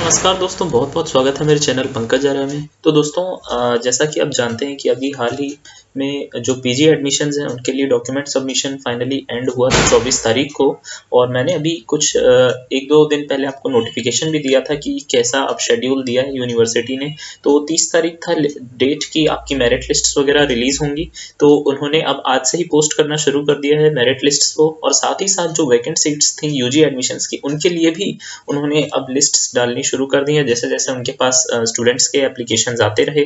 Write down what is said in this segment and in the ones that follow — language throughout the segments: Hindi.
नमस्कार दोस्तों, बहुत बहुत स्वागत है मेरे चैनल पंकज आर्य में। तो दोस्तों, जैसा कि आप जानते हैं कि अभी हाल ही में जो पीजी एडमिशन्स हैं उनके लिए डॉक्यूमेंट सबमिशन फाइनली एंड हुआ था 24 तारीख को। और मैंने अभी कुछ 1-2 दिन पहले आपको नोटिफिकेशन भी दिया था कि कैसा अब शेड्यूल दिया है यूनिवर्सिटी ने। तो 30 तारीख था डेट की आपकी मेरिट लिस्ट्स वगैरह रिलीज होंगी। तो उन्होंने अब आज से ही पोस्ट करना शुरू कर दिया है मेरिट लिस्ट्स को, और साथ ही साथ जो वैकेंट सीट्स थी यूजी एडमिशन्स की उनके लिए भी उन्होंने अब लिस्ट्स डालनी शुरू कर दी है, जैसे जैसे उनके पास स्टूडेंट्स के एप्लीकेशंस आते रहे।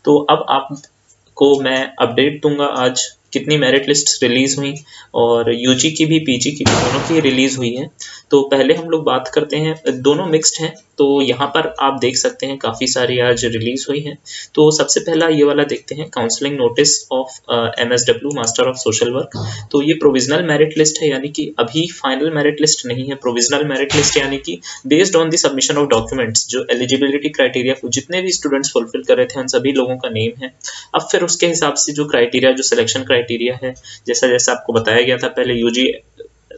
तो अब आपको मैं अपडेट दूंगा आज कितनी मेरिट लिस्ट रिलीज हुई, और यूजी की भी पीजी की भी दोनों की रिलीज हुई है। तो पहले हम लोग बात करते हैं, दोनों मिक्स्ड हैं। तो यहाँ पर आप देख सकते हैं काफ़ी सारी आज रिलीज हुई हैं। तो सबसे पहला ये वाला देखते हैं, counselling notice of MSW master of social work. तो ये प्रोविजनल मेरिट लिस्ट है, यानी कि अभी फाइनल मेरिट लिस्ट नहीं है। प्रोविजनल मेरिट लिस्ट यानी कि based on the submission of documents, जो एलिजिबिलिटी क्राइटेरिया को जितने भी स्टूडेंट्स फुलफिल कर रहे थे उन सभी लोगों का नेम है। अब फिर उसके हिसाब से जो क्राइटेरिया, जो सिलेक्शन क्राइटेरिया है, जैसा जैसा आपको बताया गया था पहले यूजी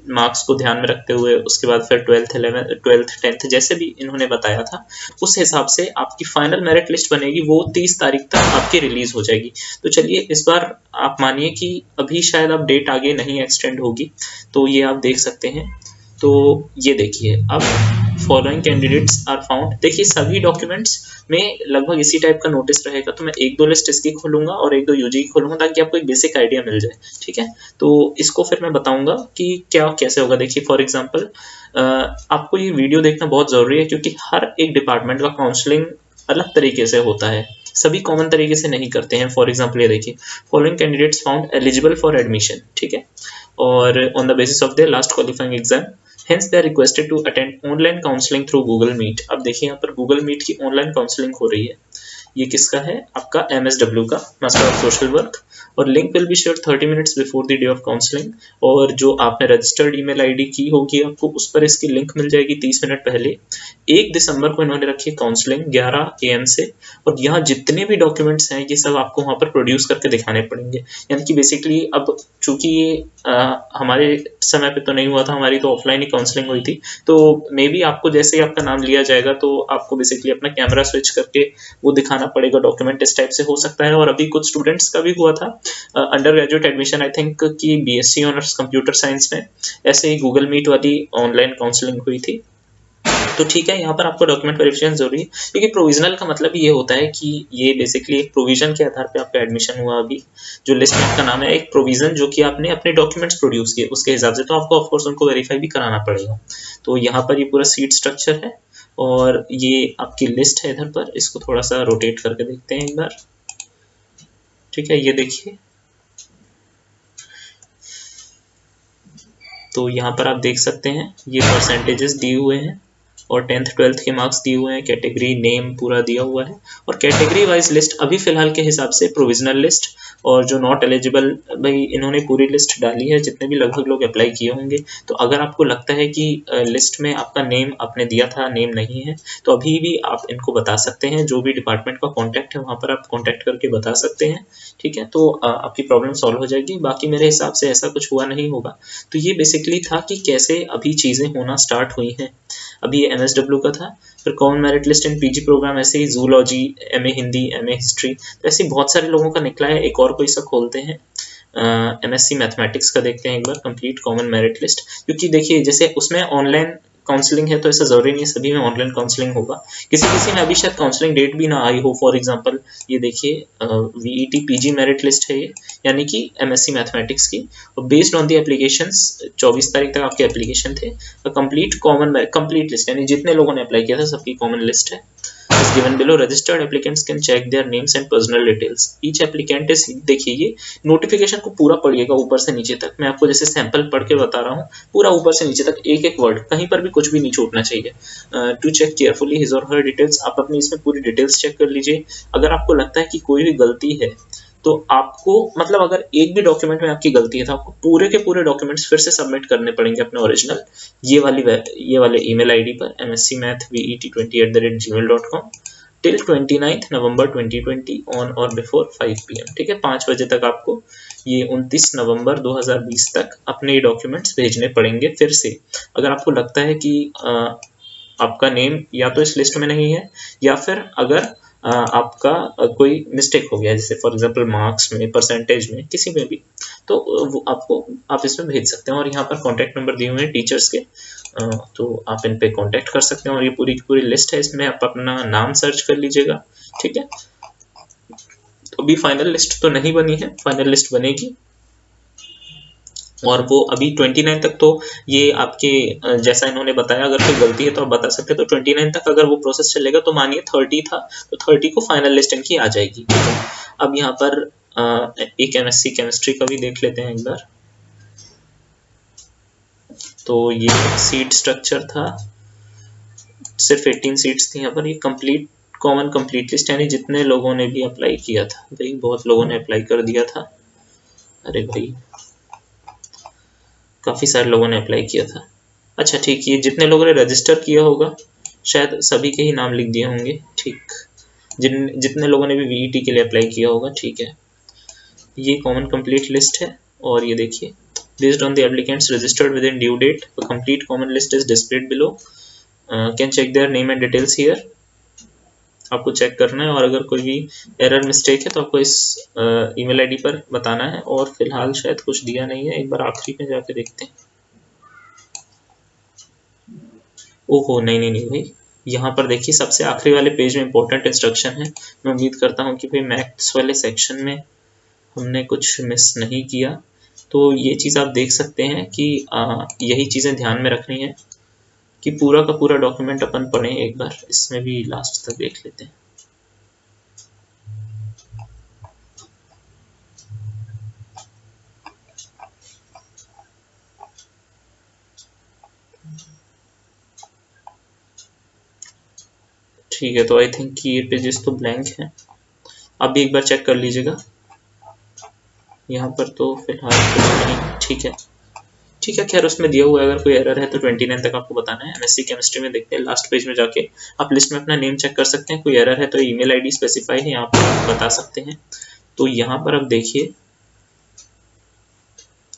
मार्क्स को ध्यान में रखते हुए, उसके बाद फिर 12th 10th जैसे भी इन्होंने बताया था, उस हिसाब से आपकी फाइनल मेरिट लिस्ट बनेगी, वो 30 तारीख तक आपकी रिलीज हो जाएगी। तो चलिए, इस बार आप मानिए कि अभी शायद अब डेट आगे नहीं एक्सटेंड होगी। तो ये आप देख सकते हैं। तो ये देखिए, अब फॉलोइंग कैंडिडेट्स आर फाउंड। देखिए, सभी डॉक्यूमेंट्स में लगभग इसी टाइप का नोटिस रहेगा। तो मैं 1-2 लिस्ट इसकी खोलूंगा और 1-2 यूजी की खोलूंगा, ताकि आपको एक बेसिक आइडिया मिल जाए। ठीक है, तो इसको फिर मैं बताऊंगा कि क्या कैसे होगा। देखिए, फॉर एग्जांपल, आपको ये वीडियो देखना बहुत जरूरी है, क्योंकि हर एक डिपार्टमेंट का काउंसलिंग अलग तरीके से होता है, सभी कॉमन तरीके से नहीं करते हैं। फॉर एग्जांपल, ये देखिए, following candidates found eligible for admission. ठीक है, और on the basis of their last qualifying exam, hence they are requested to attend online counseling through Google Meet। अब देखिए, यहाँ पर Google Meet की ऑनलाइन काउंसलिंग हो रही है। ये किसका है? आपका MSW का, मास्टर ऑफ सोशल वर्क। और link will be share 30 minutes before the day of counselling. और जो आपने रजिस्टर्ड ईमेल आईडी की होगी आपको, उस पर इसकी लिंक मिल जाएगी 30 मिनट पहले। 1 दिसंबर को इन्होंने रखी काउंसलिंग 11 AM से। और यहाँ जितने भी डॉक्यूमेंट्स हैं ये सब आपको वहाँ पर प्रोड्यूस करके दिखाने पड़ेंगे। यानी कि बेसिकली अब चूंकि ये हमारे समय पे तो नहीं हुआ था, हमारी तो ऑफलाइन ही काउंसलिंग हुई थी। तो मे बी आपको जैसे ही आपका नाम लिया जाएगा तो आपको बेसिकली अपना कैमरा स्विच करके वो दिखाना पड़ेगा डॉक्यूमेंट, इस टाइप से हो सकता है। और अभी कुछ स्टूडेंट्स का भी हुआ था under graduate admission, I think कि BSc ऑनर्स कंप्यूटर साइंस में, ऐसे ही गूगल मीट वाली ऑनलाइन काउंसलिंग हुई थी। तो ठीक है, यहाँ पर आपको डॉक्यूमेंट वेरिफिकेशन जरूरी है, क्योंकि प्रोविजनल का मतलब ये होता है कि ये बेसिकली एक प्रोविजन के आधार पे आपका एडमिशन हुआ। अभी जो लिस्ट में आपका नाम है, एक प्रोविजन जो कि आपने अपने डॉक्यूमेंट्स प्रोड्यूस किए उसके हिसाब से, तो आपको ऑफकोर्स उनको वेरीफाई भी कराना पड़ेगा। तो यहाँ पर ये पूरा सीट स्ट्रक्चर है, और ये आपकी लिस्ट है इधर पर। इसको थोड़ा सा रोटेट करके देखते हैं एक बार। ठीक है, ये देखिए, तो यहाँ पर आप देख सकते हैं ये परसेंटेजेस दिए हुए हैं, और 10th 12th के मार्क्स दिए हुए हैं, कैटेगरी नेम पूरा दिया हुआ है। और कैटेगरी वाइज लिस्ट अभी फिलहाल के हिसाब से प्रोविजनल लिस्ट, और जो नॉट एलिजिबल, भाई इन्होंने पूरी लिस्ट डाली है जितने भी लगभग लोग अप्लाई किए होंगे। तो अगर आपको लगता है कि लिस्ट में आपका नेम आपने दिया था, नेम नहीं है, तो अभी भी आप इनको बता सकते हैं। जो भी डिपार्टमेंट का कॉन्टैक्ट है वहाँ पर आप कॉन्टैक्ट करके बता सकते हैं। ठीक है, तो आपकी प्रॉब्लम सॉल्व हो जाएगी। बाकी मेरे हिसाब से ऐसा कुछ हुआ नहीं होगा। तो ये बेसिकली था कि कैसे अभी चीज़ें होना स्टार्ट हुई हैं। अभी ये MSW का था। फिर common merit list in PG program, ऐसे ही zoology, MA Hindi, MA history, तो ऐसे बहुत सारे लोगों का निकला है। एक और कोई सा खोलते हैं, MSc मैथमेटिक्स का देखते हैं एक बार, कंप्लीट कॉमन मेरिट लिस्ट। क्योंकि देखिए, जैसे उसमें ऑनलाइन काउंसलिंग है तो ऐसा जरूरी नहीं है सभी में ऑनलाइन काउंसलिंग होगा। किसी किसी में अभी शायद काउंसलिंग डेट भी ना आई हो। फॉर एग्जांपल, ये देखिए, VET पीजी मेरिट लिस्ट है ये, यानी कि MSc मैथमेटिक्स की। और बेस्ड ऑन द एप्लीकेशंस 24 तारीख तक आपके एप्लीकेशन थे। कंप्लीट लिस्ट, यानी जितने लोगों ने अप्लाई किया था सबकी कॉमन लिस्ट है। As given below, registered applicants can check their names and personal details. Each applicant is, देखिए ये नोटिफिकेशन को पूरा पढ़िएगा ऊपर से नीचे तक। मैं आपको जैसे सैंपल पढ़ के बता रहा हूँ, पूरा ऊपर से नीचे तक एक एक वर्ड, कहीं पर भी कुछ भी नहीं छूटना चाहिए। टू चेक केयरफुली हिज और हर डिटेल्स, आप अपनी इसमें पूरी डिटेल्स चेक कर लीजिए। अगर आपको लगता है कि कोई भी गलती है, तो आपको, मतलब अगर एक भी डॉक्यूमेंट में आपकी गलती है तो आपको पूरे के पूरे डॉक्यूमेंट्स फिर से सबमिट करने पड़ेंगे अपने ओरिजिनल, ये वाले ईमेल आईडी पर mscmathvet20@gmail.com till 29th November 2020 on और बिफोर 5 PM। ठीक है, 5 बजे तक आपको ये 29 नवंबर 2020 तक अपने डॉक्यूमेंट्स भेजने पड़ेंगे फिर से। अगर आपको लगता है कि आपका नेम या तो इस लिस्ट में नहीं है, या फिर अगर आपका कोई मिस्टेक हो गया, जैसे फॉर एग्जांपल मार्क्स में, परसेंटेज में, किसी में भी, तो वो आपको आप इसमें भेज सकते हैं। और यहाँ पर कॉन्टैक्ट नंबर दिए हुए हैं टीचर्स के, तो आप इन पे कॉन्टैक्ट कर सकते हैं। और ये पूरी की पूरी लिस्ट है, इसमें आप अपना नाम सर्च कर लीजिएगा, ठीक है। तो अभी फाइनल लिस्ट तो नहीं बनी है, फाइनल लिस्ट बनेगी, और वो अभी 29 तक, तो ये आपके जैसा इन्होंने बताया, अगर कोई गलती है तो आप बता सकते हैं। तो 29 तक अगर वो प्रोसेस चलेगा, तो मानिए 30 था, तो 30 को फाइनल लिस्ट इनकी आ जाएगी, ठीक है। अब यहाँ पर एक एमएससी केमिस्ट्री का भी देख लेते हैं एक बार। तो ये सीट स्ट्रक्चर था, सिर्फ 18 सीट्स थी यहाँ पर। ये कंप्लीट कॉमन कंप्लीट लिस्ट, यानी जितने लोगों ने भी अप्लाई किया था, भाई बहुत लोगों ने अप्लाई कर दिया था, अरे भाई काफ़ी सारे लोगों ने अप्लाई किया था। अच्छा ठीक, ये जितने लोगों ने रजिस्टर किया होगा शायद सभी के ही नाम लिख दिए होंगे, ठीक। जितने लोगों ने भी वीईटी के लिए अप्लाई किया होगा, ठीक है। ये कॉमन कंप्लीट लिस्ट है, और ये देखिए, based on the applicants registered within due date, a complete common list is displayed below, can check their name and details here. आपको चेक करना है, और अगर कोई भी एरर मिस्टेक है तो आपको इस ईमेल आईडी पर बताना है। और फिलहाल शायद कुछ दिया नहीं है, एक बार आखिरी में जाके देखते हैं। ओहो नहीं नहीं नहीं भाई, यहाँ पर देखिए सबसे आखिरी वाले पेज में इंपॉर्टेंट इंस्ट्रक्शन है। मैं उम्मीद करता हूँ कि भाई मैथ्स वाले सेक्शन में हमने कुछ मिस नहीं किया। तो ये चीज़ आप देख सकते हैं कि यही चीज़ें ध्यान में रखनी है कि पूरा का पूरा डॉक्यूमेंट अपन पढ़ें एक बार, इसमें भी लास्ट तक देख लेते हैं। ठीक है, तो आई थिंक कि ये पेजेस तो ब्लैंक हैं, आप भी एक बार चेक कर लीजिएगा। यहाँ पर तो फिलहाल कुछ नहीं, ठीक है ठीक है। खैर उसमें दिया हुआ है, अगर कोई एरर है तो 29 तक आपको बताना है। एमएससी केमिस्ट्री में देखते हैं, लास्ट पेज में जाके आप लिस्ट में अपना नेम चेक कर सकते हैं। कोई एरर है तो ईमेल आईडी स्पेसिफाई है, यहाँ पर आप बता सकते हैं। तो यहाँ पर आप देखिए,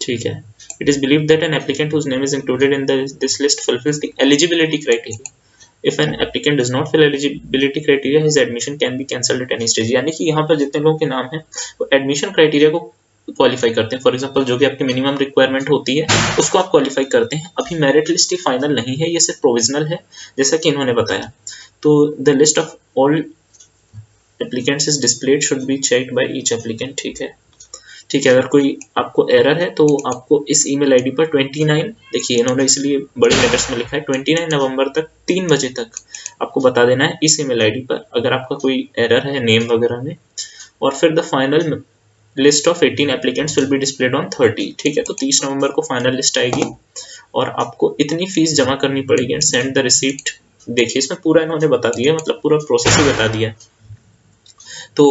ठीक है, it is believe that an applicant whose name is included in this list fulfils the eligibility criteria. If an applicant does not fill eligibility criteria, his admission can be cancelled at any stage। यानी कि यहाँ पर जितने लोगों के नाम है वो एडमिशन क्राइटेरिया को क्वालिफाई करते हैं। फॉर एग्जांपल जो भी आपकी मिनिमम रिक्वायरमेंट होती है उसको आप क्वालिफाई करते हैं। अभी मेरिट लिस्ट ही फाइनल नहीं है, ये सिर्फ प्रोविजनल है जैसा कि इन्होंने बताया। तो the list of all applicants is displayed should be checked by each applicant, ठीक है ठीक है। अगर कोई आपको एरर है तो आपको इस ईमेल आईडी पर 29, देखिए इन्होंने इसलिए बड़े लेटर्स में लिखा है 29 नवंबर तक 3 बजे तक आपको बता देना है इस ईमेल आईडी पर, अगर आपका कोई एरर है नेम वगैरह में। और फिर the final list of 18 applicants will be displayed on 30, ठीक है। तो 30 नवंबर को फाइनल लिस्ट आएगी, और आपको इतनी फीस जमा करनी पड़ेगी एंड सेंड द रिसिप्ट। देखिए इसमें पूरा इन्होंने बता दिया, मतलब पूरा प्रोसेस ही बता दिया। तो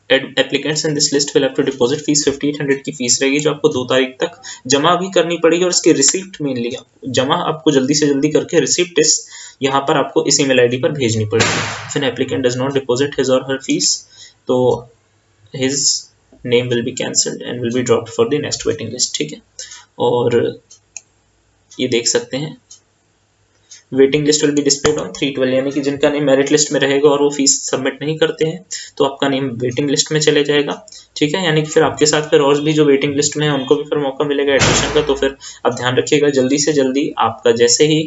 applicants in this list will have to deposit fees 5800 की फीस रहेगी, जो आपको 2 तारीख तक जमा भी करनी पड़ेगी। और इसकी रिसिप्ट मेनली जमा आपको जल्दी से जल्दी करके रिसिप्ट इस यहाँ पर आपको इस ईमेल आईडी पर भेजनी पड़ेगी। फिर applicant does not deposit his और हर फीस, तो his name will be cancelled and will be dropped for the next waiting list, ठीक है। और ये देख सकते हैं waiting list will be displayed on 3/12, यानी कि जिनका नेम मेरिट लिस्ट में रहेगा और वो फीस सबमिट नहीं करते हैं तो आपका नेम वेटिंग लिस्ट में चले जाएगा, ठीक है। यानी कि फिर आपके साथ फिर और भी जो वेटिंग लिस्ट में है उनको भी फिर मौका मिलेगा एडमिशन का। तो फिर आप ध्यान रखिएगा, जल्दी से जल्दी आपका जैसे ही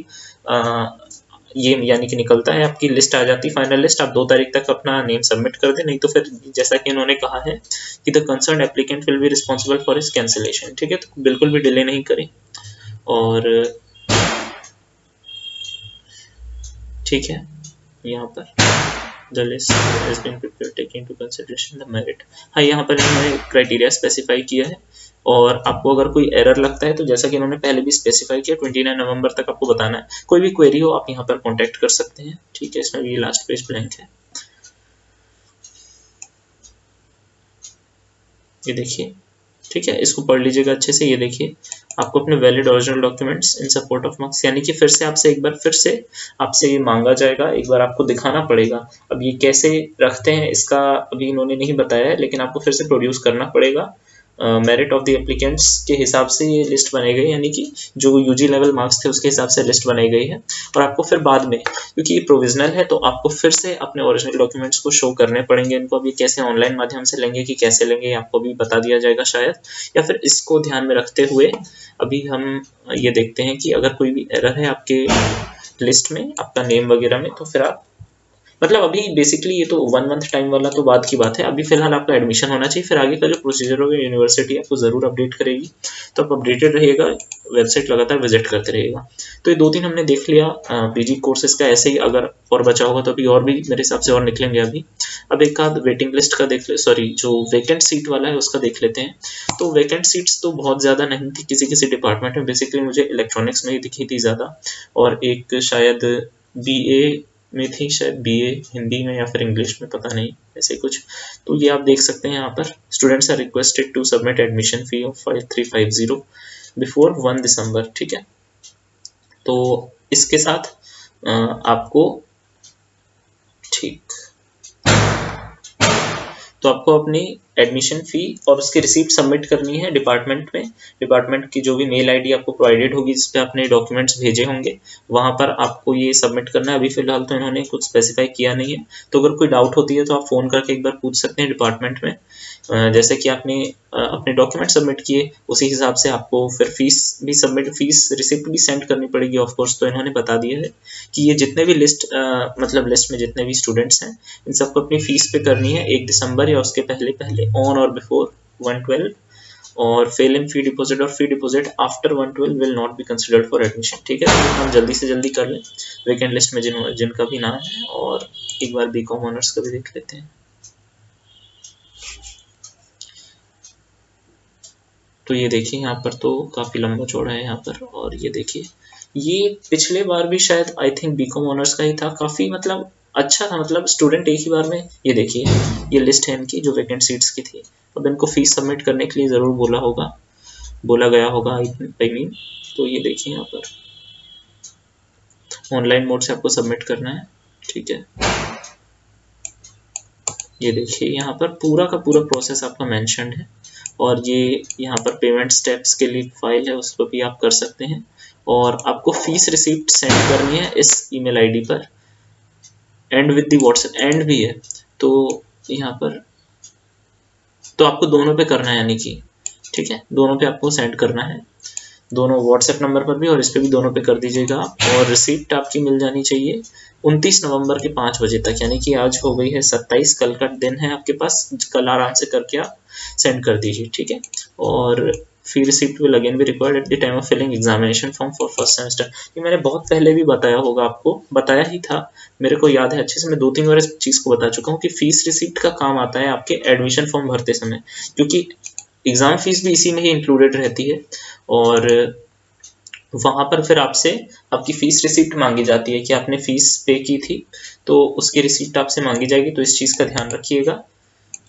ये यानी कि निकलता है आपकी लिस्ट आ जाती है फाइनल लिस्ट, आप 2 तारीख तक अपना नेम सबमिट कर दें। नहीं तो फिर जैसा कि इन्होंने कहा है कि the concern applicant will be responsible for his cancellation, ठीक है। तो बिल्कुल भी डिले नहीं करें। और ठीक है, यहाँ पर the list has been prepared taking into consideration the merit. हाँ, यहाँ पर इन्होंने क्राइटेरिया स्पेसिफाई किया है, और आपको अगर कोई एरर लगता है तो जैसा कि इन्होंने पहले भी स्पेसिफाई किया 29 नवंबर तक आपको बताना है। कोई भी क्वेरी हो आप यहाँ पर कॉन्टैक्ट कर सकते हैं, ठीक है। इसमें भी लास्ट पेज ब्लैंक है, ये देखिए, ठीक है। इसको पढ़ लीजिएगा अच्छे से। ये देखिए, आपको अपने valid original documents in support of marks, यानी कि फिर से आपसे ये मांगा जाएगा, एक बार आपको दिखाना पड़ेगा। अब ये कैसे रखते हैं इसका अभी इन्होंने नहीं बताया है, लेकिन आपको फिर से प्रोड्यूस करना पड़ेगा मेरिट ऑफ द एप्लीकेंट्स के हिसाब से ये लिस्ट बनाई गई, यानी कि जो यूजी लेवल मार्क्स थे उसके हिसाब से लिस्ट बनाई गई है। और आपको फिर बाद में, क्योंकि ये प्रोविजनल है, तो आपको फिर से अपने ओरिजिनल डॉक्यूमेंट्स को शो करने पड़ेंगे। इनको अभी कैसे ऑनलाइन माध्यम से लेंगे कि कैसे लेंगे आपको भी बता दिया जाएगा शायद, या फिर इसको ध्यान में रखते हुए अभी हम ये देखते हैं कि अगर कोई भी एरर है आपके लिस्ट में, आपका नेम वगैरह में, तो फिर आप मतलब अभी बेसिकली ये तो 1 मंथ टाइम वाला तो बाद की बात है। अभी फिलहाल आपका एडमिशन होना चाहिए, फिर आगे का जो प्रोसीजर होगा यूनिवर्सिटी आपको ज़रूर अपडेट करेगी, तो आप अपडेटेड रहिएगा, वेबसाइट लगातार विजिट करते रहिएगा। तो ये 2-3 हमने देख लिया पीजी कोर्सेज का। ऐसे ही अगर और बचा होगा तो अभी और भी मेरे हिसाब से और निकलेंगे अभी। अब एक आध वेटिंग लिस्ट का देख ले, सॉरी जो वैकेंट सीट वाला है उसका देख लेते हैं। तो वैकेंट सीट्स तो बहुत ज़्यादा नहीं थी किसी किसी डिपार्टमेंट में, बेसिकली मुझे इलेक्ट्रॉनिक्स में ही दिखी थी ज़्यादा, और एक शायद BA में थी, शायद BA हिंदी में या फिर इंग्लिश में, पता नहीं ऐसे कुछ। तो ये आप देख सकते हैं यहाँ पर, students are requested to submit admission fee of 5350 before 1 December. ठीक है, तो इसके साथ आपको ठीक तो आपको अपनी एडमिशन फ़ी और उसकी रिसीप्ट सबमिट करनी है डिपार्टमेंट में। डिपार्टमेंट की जो भी मेल आईडी आपको प्रोवाइडेड होगी जिस पे आपने डॉक्यूमेंट्स भेजे होंगे, वहाँ पर आपको ये सबमिट करना है। अभी फ़िलहाल तो इन्होंने कुछ स्पेसिफाई किया नहीं है, तो अगर कोई डाउट होती है तो आप फ़ोन करके एक बार पूछ सकते हैं डिपार्टमेंट में। जैसे कि आपने अपने डॉक्यूमेंट सबमिट किए, उसी हिसाब से आपको फिर फीस रिसिप्ट भी सेंड करनी पड़ेगी ऑफ कोर्स। तो इन्होंने बता दिया है कि ये जितने भी मतलब लिस्ट में जितने भी स्टूडेंट्स हैं, इन सबको अपनी फीस पे करनी है 1 दिसंबर या उसके पहले ऑन और बिफोर 1/12। और फेल इन फी डिपॉजिट और fee deposit after 1/12 will not be considered for admission. ठीक है, तो हम जल्दी से जल्दी कर लें वैकेंट लिस्ट में जिनका भी नाम है, और एक बार बीकॉम ऑनर्स का भी देख लेते हैं। तो ये देखिए यहाँ पर तो काफ़ी लंबा चौड़ा है यहाँ पर, और ये देखिए ये पिछले बार भी शायद आई थिंक बीकॉम ऑनर्स का ही था, काफ़ी मतलब अच्छा था, मतलब स्टूडेंट एक ही बार में। ये देखिए ये लिस्ट है इनकी जो वैकेंट सीट्स की थी। अब इनको फीस सबमिट करने के लिए ज़रूर बोला गया होगा आई मीन। तो ये देखिए यहाँ पर ऑनलाइन मोड से आपको सबमिट करना है। ठीक है, ये देखिए यहाँ पर पूरा का पूरा प्रोसेस आपका मेंशन्ड है, और ये यहाँ पर पेमेंट स्टेप्स के लिए फाइल है, उस पर भी आप कर सकते हैं। और आपको फीस रिसीप्ट सेंड करनी है इस ईमेल आईडी पर, and with the WhatsApp and भी है। तो यहाँ पर तो आपको दोनों पे करना है, यानी कि ठीक है, दोनों पे आपको सेंड करना है, दोनों व्हाट्सएप नंबर पर भी और इस पे भी, दोनों पे कर दीजिएगा। और रिसीप्ट आपकी मिल जानी चाहिए 29 नवंबर के 5 बजे तक, यानी कि आज हो गई है 27, कल का दिन है आपके पास, कल आराम से करके आप सेंड कर दीजिए। ठीक है, और fee receipt will again be required at the time of filling examination form for first semester. ये मैंने बहुत पहले भी बताया होगा, आपको बताया ही था, मेरे को याद है अच्छे से, मैं 2-3 बार इस चीज़ को बता चुका हूँ कि फीस रिसीप्ट का काम आता है आपके एडमिशन फॉर्म भरते समय, क्योंकि एग्ज़ाम फीस भी इसी में ही इंक्लूडेड रहती है। और वहाँ पर फिर आपसे आपकी फ़ीस रिसीप्ट मांगी जाती है कि आपने फ़ीस पे की थी, तो उसकी रिसीप्ट आपसे मांगी जाएगी। तो इस चीज़ का ध्यान रखिएगा,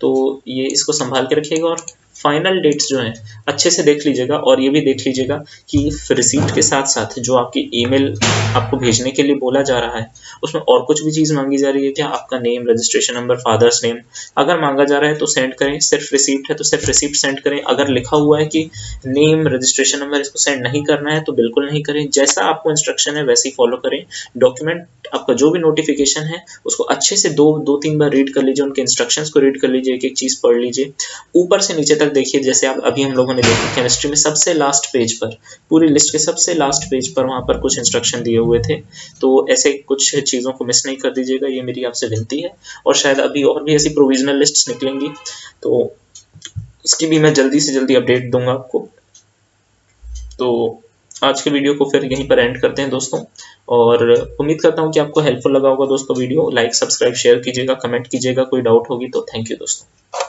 तो ये इसको संभाल के रखिएगा। और फाइनल डेट्स जो हैं अच्छे से देख लीजिएगा, और ये भी देख लीजिएगा कि रिसीप्ट के साथ साथ जो आपकी ईमेल आपको भेजने के लिए बोला जा रहा है उसमें और कुछ भी चीज़ मांगी जा रही है क्या, आपका name, registration number, father's name अगर मांगा जा रहा है तो सेंड करें। सिर्फ रिसीप्ट है तो सिर्फ रिसीप्ट सेंड करें। अगर लिखा हुआ है कि नेम, रजिस्ट्रेशन नंबर इसको सेंड नहीं करना है तो बिल्कुल नहीं करें। जैसा आपको इंस्ट्रक्शन है वैसे ही फॉलो करें। डॉक्यूमेंट आपका जो भी नोटिफिकेशन है उसको अच्छे से 2-3 बार रीड कर लीजिए, उनके इंस्ट्रक्शंस को रीड कर लीजिए, एक एक चीज़ पढ़ लीजिए, ऊपर से नीचे तक देखिए। जैसे आप अभी हम लोगों ने देखा केमिस्ट्री में सबसे लास्ट पेज पर, पूरी लिस्ट के सबसे लास्ट पेज पर वहाँ पर कुछ इंस्ट्रक्शन दिए हुए थे, तो ऐसे कुछ चीज़ों को मिस नहीं कर दीजिएगा, ये मेरी आपसे विनती है। और शायद अभी और भी ऐसी प्रोविजनल लिस्ट्स निकलेंगी, तो उसकी भी मैं जल्दी से जल्दी अपडेट दूंगा आपको। तो आज के वीडियो को फिर यहीं पर एंड करते हैं दोस्तों, और उम्मीद करता हूँ कि आपको हेल्पफुल लगा होगा दोस्तों। वीडियो लाइक, सब्सक्राइब, शेयर कीजिएगा, कमेंट कीजिएगा, कोई डाउट होगी तो। थैंक यू दोस्तों।